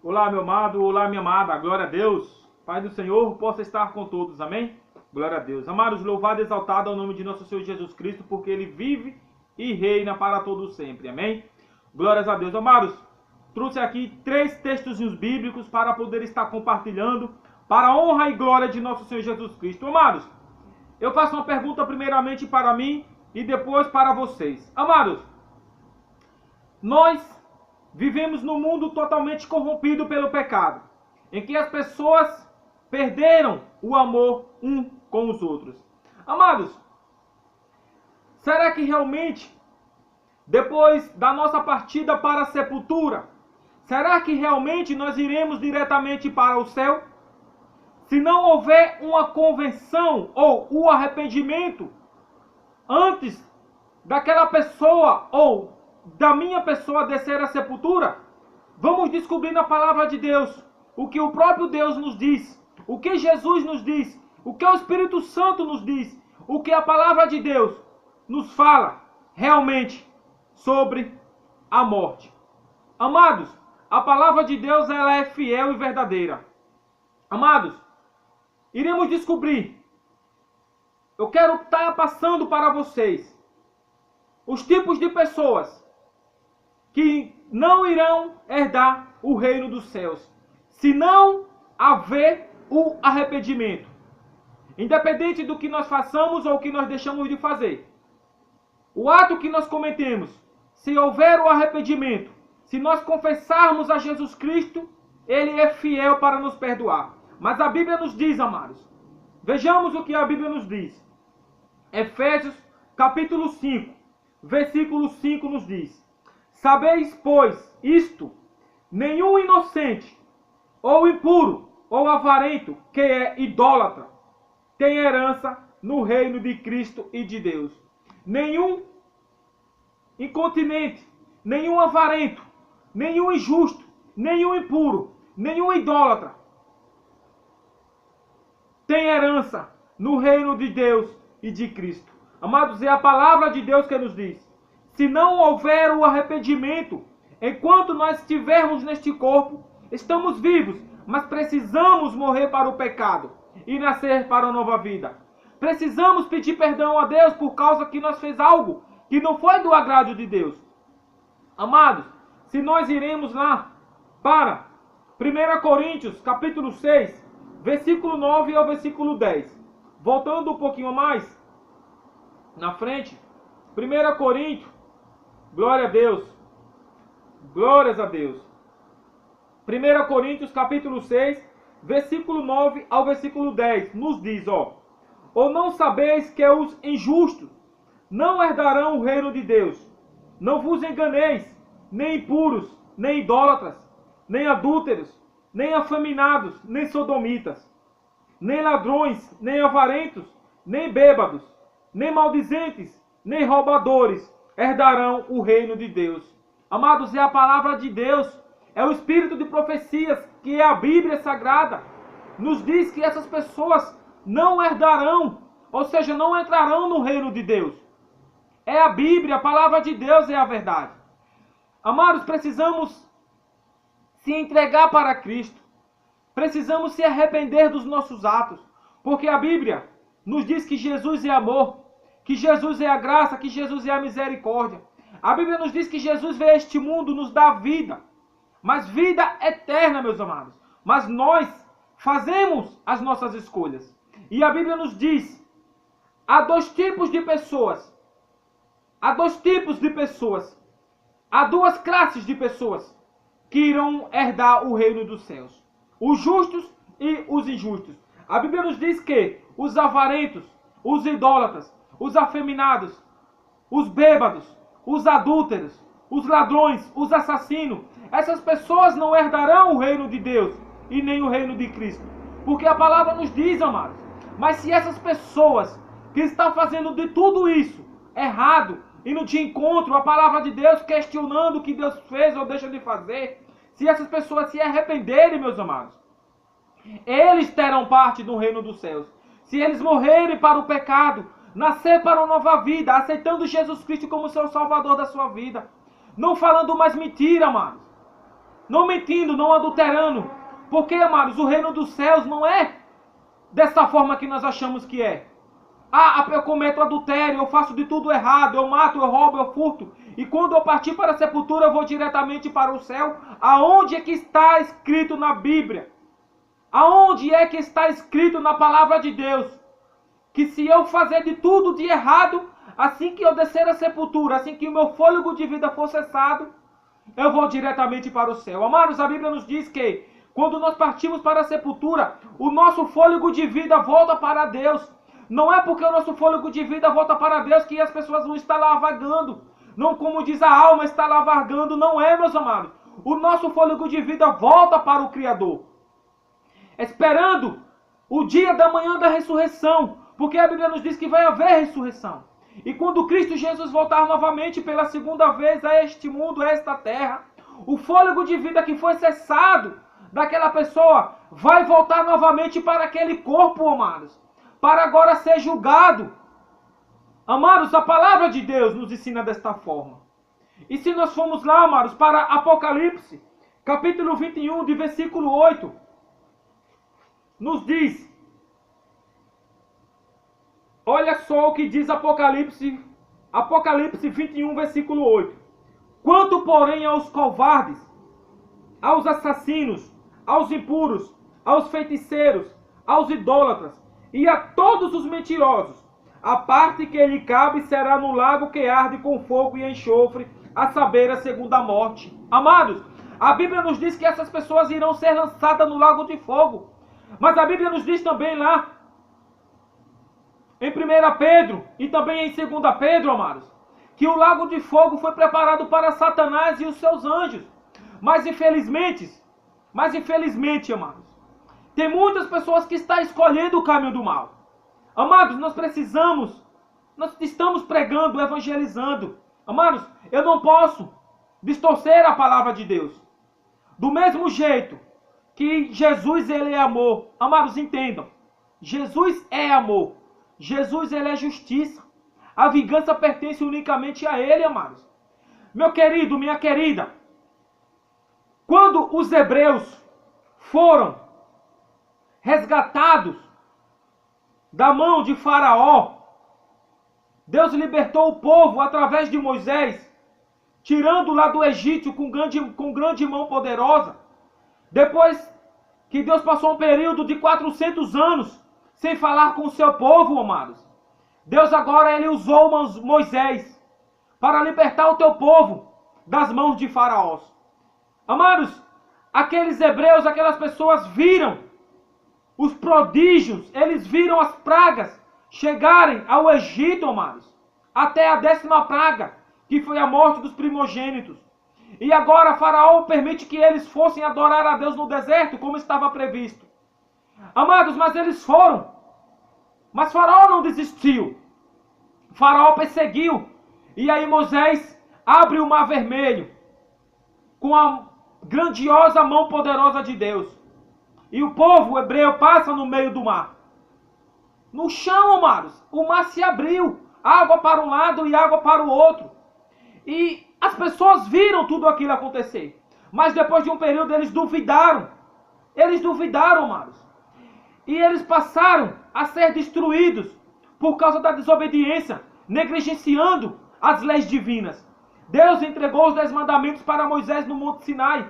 Olá, meu amado, olá, minha amada, glória a Deus. Pai do Senhor, possa estar com todos, amém? Glória a Deus. Amados, louvado e exaltado ao nome de nosso Senhor Jesus Cristo, porque Ele vive e reina para todos sempre, amém? Glórias a Deus. Amados, trouxe aqui 3 textos bíblicos para poder estar compartilhando, para a honra e glória de nosso Senhor Jesus Cristo. Amados, eu faço uma pergunta primeiramente para mim e depois para vocês. Amados, nós vivemos num mundo totalmente corrompido pelo pecado, em que as pessoas perderam o amor um com os outros. Amados, será que realmente, depois da nossa partida para a sepultura, será que realmente nós iremos diretamente para o céu? Se não houver uma conversão ou o arrependimento antes daquela pessoa ou da minha pessoa descer à sepultura, vamos descobrir na palavra de Deus o que o próprio Deus nos diz, o que Jesus nos diz, o que o Espírito Santo nos diz, o que a palavra de Deus nos fala realmente sobre a morte. Amados, a palavra de Deus ela é fiel e verdadeira. Amados, iremos descobrir. Eu quero estar passando para vocês os tipos de pessoas que não irão herdar o reino dos céus, se não haver o arrependimento. Independente do que nós façamos ou que nós deixamos de fazer, o ato que nós cometemos, se houver o arrependimento, se nós confessarmos a Jesus Cristo, Ele é fiel para nos perdoar. Mas a Bíblia nos diz, amados, vejamos o que a Bíblia nos diz. Efésios capítulo 5, versículo 5 nos diz: sabeis, pois, isto, nenhum inocente, ou impuro, ou avarento, que é idólatra, tem herança no reino de Cristo e de Deus. Nenhum incontinente, nenhum avarento, nenhum injusto, nenhum impuro, nenhum idólatra tem herança no reino de Deus e de Cristo. Amados, é a palavra de Deus que nos diz. Se não houver o arrependimento, enquanto nós estivermos neste corpo, estamos vivos, mas precisamos morrer para o pecado e nascer para a nova vida. Precisamos pedir perdão a Deus por causa que nós fez algo que não foi do agrado de Deus. Amados, se nós iremos lá para 1 Coríntios, capítulo 6, versículo 9 ao versículo 10. Voltando um pouquinho mais na frente, 1 Coríntios, glória a Deus, glórias a Deus. 1 Coríntios capítulo 6, versículo 9 ao versículo 10, nos diz, ou não sabeis que os injustos não herdarão o reino de Deus? Não vos enganeis, nem impuros, nem idólatras, nem adúlteros, nem afeminados, nem sodomitas, nem ladrões, nem avarentos, nem bêbados, nem maldizentes, nem roubadores herdarão o reino de Deus. Amados, é a palavra de Deus, é o espírito de profecias, que é a Bíblia Sagrada, nos diz que essas pessoas não herdarão, ou seja, não entrarão no reino de Deus. É a Bíblia, a palavra de Deus é a verdade. Amados, precisamos se entregar para Cristo. Precisamos se arrepender dos nossos atos, porque a Bíblia nos diz que Jesus é amor, que Jesus é a graça, que Jesus é a misericórdia. A Bíblia nos diz que Jesus veio a este mundo nos dar vida, mas vida eterna, meus amados. Mas nós fazemos as nossas escolhas. E a Bíblia nos diz, há 2 tipos de pessoas. Há 2 tipos de pessoas. Há 2 classes de pessoas que irão herdar o reino dos céus: os justos e os injustos. A Bíblia nos diz que os avarentos, os idólatras, os afeminados, os bêbados, os adúlteros, os ladrões, os assassinos, essas pessoas não herdarão o reino de Deus e nem o reino de Cristo. Porque a palavra nos diz, amados, mas se essas pessoas que estão fazendo de tudo isso errado, indo de encontro à palavra de Deus, questionando o que Deus fez ou deixa de fazer, se essas pessoas se arrependerem, meus amados, eles terão parte do reino dos céus. Se eles morrerem para o pecado, nascer para uma nova vida, aceitando Jesus Cristo como seu Salvador da sua vida, não falando mais mentira, amados, não mentindo, não adulterando. Porque, amados, o reino dos céus não é dessa forma que nós achamos que é. Eu cometo adultério, eu faço de tudo errado, eu mato, eu roubo, eu furto. E quando eu partir para a sepultura, eu vou diretamente para o céu. Aonde é que está escrito na Bíblia? Aonde é que está escrito na palavra de Deus? Que se eu fazer de tudo de errado, assim que eu descer a sepultura, assim que o meu fôlego de vida for cessado, eu vou diretamente para o céu. Amados, a Bíblia nos diz que quando nós partimos para a sepultura, o nosso fôlego de vida volta para Deus. Não é porque o nosso fôlego de vida volta para Deus que as pessoas vão estar lá vagando. Não, como diz a alma, está lá vagando. Não é, meus amados. O nosso fôlego de vida volta para o Criador, esperando o dia da manhã da ressurreição. Porque a Bíblia nos diz que vai haver ressurreição. E quando Cristo Jesus voltar novamente pela segunda vez a este mundo, a esta terra, o fôlego de vida que foi cessado daquela pessoa vai voltar novamente para aquele corpo, amados, para agora ser julgado. Amados, a palavra de Deus nos ensina desta forma. E se nós formos lá, amados, para Apocalipse, capítulo 21, de versículo 8, nos diz, olha só o que diz Apocalipse 21, versículo 8. Quanto, porém, aos covardes, aos assassinos, aos impuros, aos feiticeiros, aos idólatras e a todos os mentirosos, a parte que lhe cabe será no lago que arde com fogo e enxofre, a saber, a segunda morte. Amados, a Bíblia nos diz que essas pessoas irão ser lançadas no lago de fogo. Mas a Bíblia nos diz também lá, em 1 Pedro e também em 2 Pedro, amados, que o lago de fogo foi preparado para Satanás e os seus anjos. Mas infelizmente, amados, tem muitas pessoas que estão escolhendo o caminho do mal. Amados, nós estamos pregando, evangelizando. Amados, eu não posso distorcer a palavra de Deus. Do mesmo jeito que Jesus, ele é amor. Amados, entendam. Jesus é amor. Jesus, ele é justiça. A vingança pertence unicamente a ele, amados. Meu querido, minha querida, quando os hebreus foram resgatados da mão de Faraó, Deus libertou o povo através de Moisés, tirando lá do Egito com grande mão poderosa. Depois que Deus passou um período de 400 anos sem falar com o seu povo, amados, Deus agora ele usou Moisés para libertar o teu povo das mãos de Faraó. Amados, aqueles hebreus, aquelas pessoas viram os prodígios, eles viram as pragas chegarem ao Egito, amados, até a 10ª praga, que foi a morte dos primogênitos. E agora Faraó permite que eles fossem adorar a Deus no deserto, como estava previsto. Amados, mas eles foram. Mas Faraó não desistiu. Faraó perseguiu. E aí Moisés abre o mar vermelho com a grandiosa mão poderosa de Deus. E o povo hebreu passa no meio do mar. No chão, amados, o mar se abriu. Água para um lado e água para o outro. E as pessoas viram tudo aquilo acontecer. Mas depois de um período eles duvidaram. Eles duvidaram, amados. E eles passaram a ser destruídos por causa da desobediência, negligenciando as leis divinas. Deus entregou os 10 mandamentos para Moisés no Monte Sinai.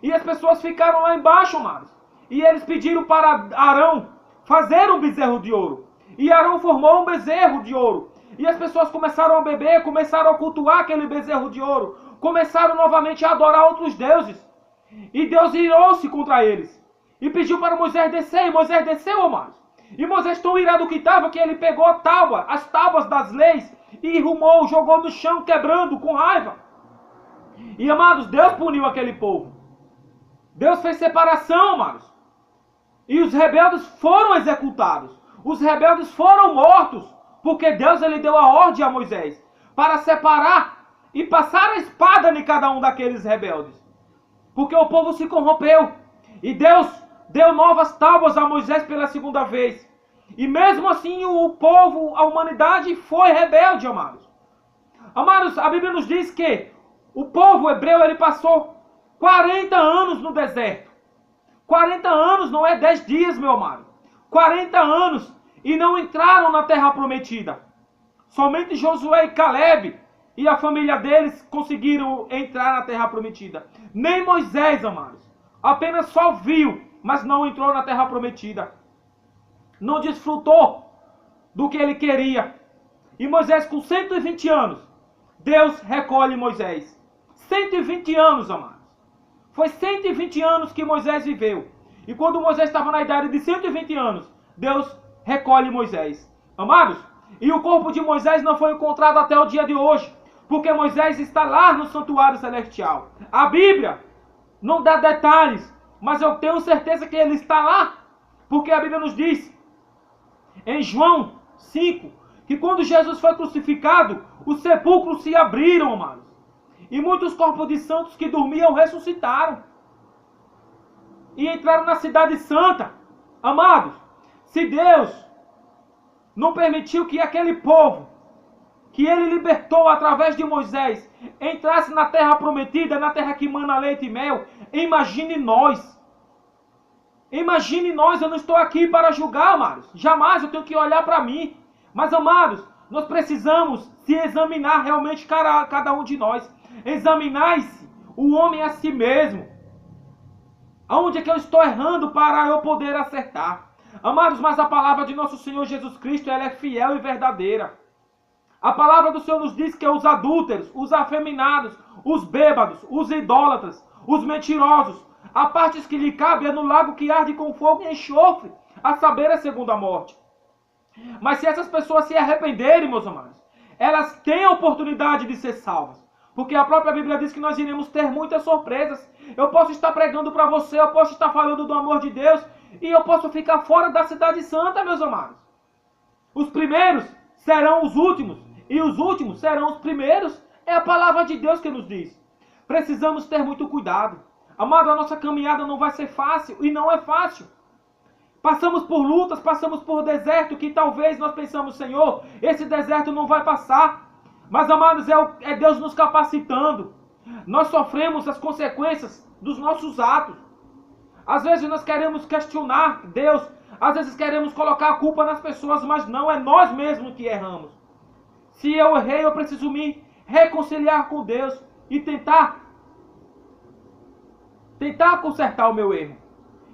E as pessoas ficaram lá embaixo, amados. E eles pediram para Arão fazer um bezerro de ouro. E Arão formou um bezerro de ouro. E as pessoas começaram a beber, começaram a cultuar aquele bezerro de ouro. Começaram novamente a adorar outros deuses. E Deus irou-se contra eles. E pediu para Moisés descer. E Moisés desceu, amados. E Moisés, tão irado que estava, que ele pegou as tábuas das leis e rumou, jogou no chão, quebrando com raiva. E, amados, Deus puniu aquele povo. Deus fez separação, amados. E os rebeldes foram executados. Os rebeldes foram mortos. Porque Deus ele deu a ordem a Moisés para separar e passar a espada em cada um daqueles rebeldes. Porque o povo se corrompeu. E Deus deu novas tábuas a Moisés pela segunda vez. E mesmo assim o povo, a humanidade foi rebelde, amados. Amados, a Bíblia nos diz que o povo hebreu ele passou 40 anos no deserto. 40 anos não é 10 dias, meu amado. 40 anos e não entraram na terra prometida. Somente Josué e Caleb e a família deles conseguiram entrar na terra prometida. Nem Moisés, amados. Apenas só viu, mas não entrou na terra prometida. Não desfrutou do que ele queria. E Moisés, com 120 anos, Deus recolhe Moisés. 120 anos, amados. Foi 120 anos que Moisés viveu. E quando Moisés estava na idade de 120 anos, Deus recolhe Moisés. Amados, e o corpo de Moisés não foi encontrado até o dia de hoje, porque Moisés está lá no santuário celestial. A Bíblia não dá detalhes, mas eu tenho certeza que ele está lá, porque a Bíblia nos diz, em João 5, que quando Jesus foi crucificado, os sepulcros se abriram, amados. E muitos corpos de santos que dormiam ressuscitaram. E entraram na cidade santa. Amados, se Deus não permitiu que aquele povo, que ele libertou através de Moisés, entrasse na terra prometida, na terra que mana leite e mel, imagine nós. Imagine nós, eu não estou aqui para julgar, amados. Jamais eu tenho que olhar para mim. Mas, amados, nós precisamos se examinar realmente cada um de nós. Examinar-se o homem a si mesmo. Aonde é que eu estou errando para eu poder acertar? Amados, mas a palavra de nosso Senhor Jesus Cristo, ela é fiel e verdadeira. A palavra do Senhor nos diz que os adúlteros, os afeminados, os bêbados, os idólatras, os mentirosos, a partes que lhe cabe é no lago que arde com fogo e enxofre, a saber, a segunda morte. Mas se essas pessoas se arrependerem, meus amados, elas têm a oportunidade de ser salvas. Porque a própria Bíblia diz que nós iremos ter muitas surpresas. Eu posso estar pregando para você, eu posso estar falando do amor de Deus, e eu posso ficar fora da cidade santa, meus amados. Os primeiros serão os últimos, e os últimos serão os primeiros. É a palavra de Deus que nos diz. Precisamos ter muito cuidado. Amado, a nossa caminhada não vai ser fácil, e não é fácil. Passamos por lutas, passamos por deserto, que talvez nós pensamos, Senhor, esse deserto não vai passar. Mas, amados, é Deus nos capacitando. Nós sofremos as consequências dos nossos atos. Às vezes nós queremos questionar Deus, às vezes queremos colocar a culpa nas pessoas, mas não, é nós mesmos que erramos. Se eu errei, eu preciso me reconciliar com Deus e tentar consertar o meu erro.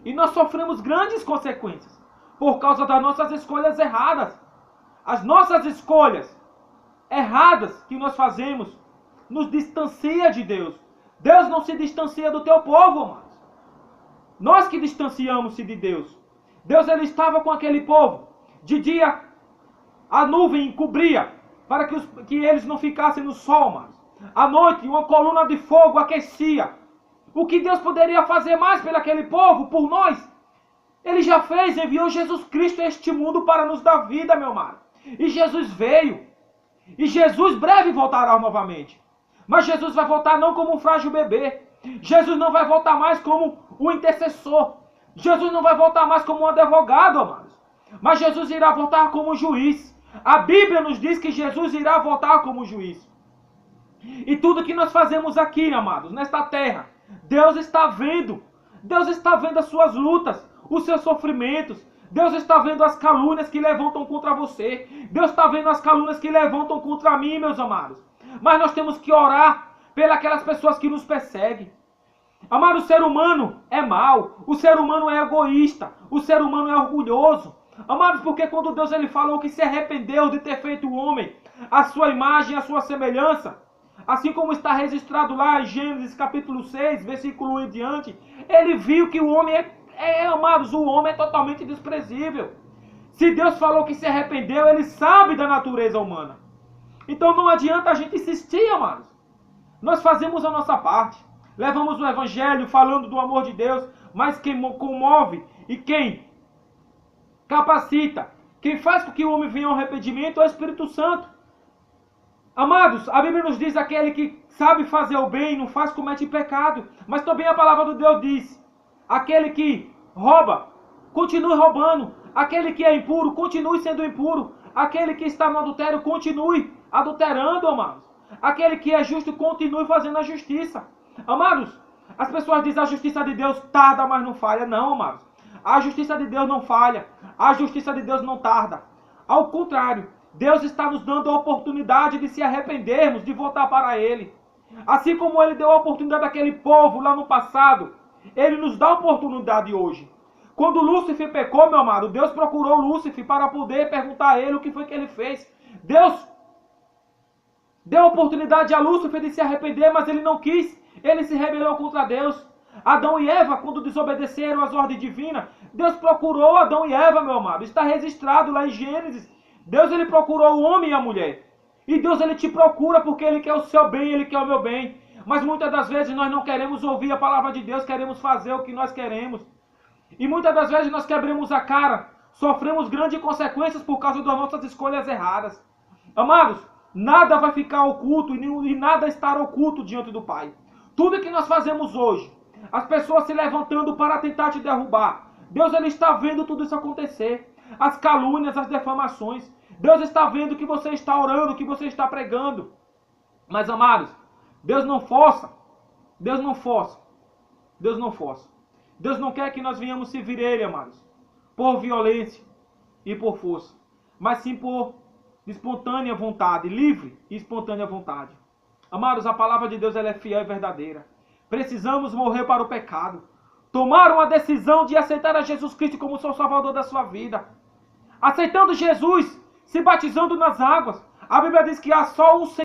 E nós sofremos grandes consequências por causa das nossas escolhas erradas. As nossas escolhas erradas que nós fazemos nos distancia de Deus. Deus não se distancia do teu povo, amados. Nós que distanciamos-se de Deus. Deus, ele estava com aquele povo. De dia a nuvem encobria para que eles não ficassem no sol, amados. À noite uma coluna de fogo aquecia. O que Deus poderia fazer mais pelo aquele povo, por nós? Ele já fez, enviou Jesus Cristo a este mundo para nos dar vida, meu amado. E Jesus veio. E Jesus breve voltará novamente. Mas Jesus vai voltar não como um frágil bebê. Jesus não vai voltar mais como o intercessor. Jesus não vai voltar mais como um advogado, amados. Mas Jesus irá voltar como juiz. A Bíblia nos diz que Jesus irá voltar como juiz. E tudo que nós fazemos aqui, amados, nesta terra, Deus está vendo. Deus está vendo as suas lutas, os seus sofrimentos. Deus está vendo as calúnias que levantam contra você. Deus está vendo as calúnias que levantam contra mim, meus amados. Mas nós temos que orar pelas pessoas que nos perseguem. Amado, o ser humano é mau. O ser humano é egoísta. O ser humano é orgulhoso. Amados, porque quando Deus ele falou que se arrependeu de ter feito o homem, a sua imagem, a sua semelhança, assim como está registrado lá em Gênesis capítulo 6, versículo 1 em diante, ele viu que o homem amados, o homem é totalmente desprezível. Se Deus falou que se arrependeu, ele sabe da natureza humana. Então não adianta a gente insistir, amados. Nós fazemos a nossa parte. Levamos o evangelho falando do amor de Deus, mas quem comove e quem capacita, quem faz com que o homem venha ao arrependimento é o Espírito Santo. Amados, a Bíblia nos diz aquele que sabe fazer o bem, não faz, comete pecado. Mas também a palavra do Deus diz, aquele que rouba, continue roubando. Aquele que é impuro, continue sendo impuro. Aquele que está no adultério, continue adulterando, amados. Aquele que é justo, continue fazendo a justiça. Amados, As pessoas dizem a justiça de Deus tarda, mas não falha. Não, amados. A justiça de Deus não falha. A justiça de Deus não tarda. Ao contrário, Deus está nos dando a oportunidade de se arrependermos, de voltar para Ele. Assim como Ele deu a oportunidade àquele povo lá no passado, Ele nos dá a oportunidade hoje. Quando Lúcifer pecou, meu amado, Deus procurou Lúcifer para poder perguntar a ele o que foi que ele fez. Deus deu a oportunidade a Lúcifer de se arrepender, mas ele não quis. Ele se rebelou contra Deus. Adão e Eva, quando desobedeceram às ordens divinas, Deus procurou Adão e Eva, meu amado. Está registrado lá em Gênesis. Deus, ele procurou o homem e a mulher. E Deus, ele te procura porque ele quer o seu bem, ele quer o meu bem. Mas muitas das vezes nós não queremos ouvir a palavra de Deus, queremos fazer o que nós queremos. E muitas das vezes nós quebramos a cara, sofremos grandes consequências por causa das nossas escolhas erradas. Amados, nada vai ficar oculto e nada estará oculto diante do Pai. Tudo que nós fazemos hoje, as pessoas se levantando para tentar te derrubar, Deus, ele está vendo tudo isso acontecer. As calúnias, as defamações. Deus está vendo que você está orando, que você está pregando. Mas, amados, Deus não força. Deus não força. Deus não força. Deus não quer que nós venhamos servir Ele, amados, por violência e por força, mas sim por espontânea vontade, livre e espontânea vontade. Amados, a palavra de Deus, ela é fiel e verdadeira. Precisamos morrer para o pecado. Tomar uma decisão de aceitar a Jesus Cristo como seu Salvador da sua vida. Aceitando Jesus, se batizando nas águas. A Bíblia diz que há só um Senhor.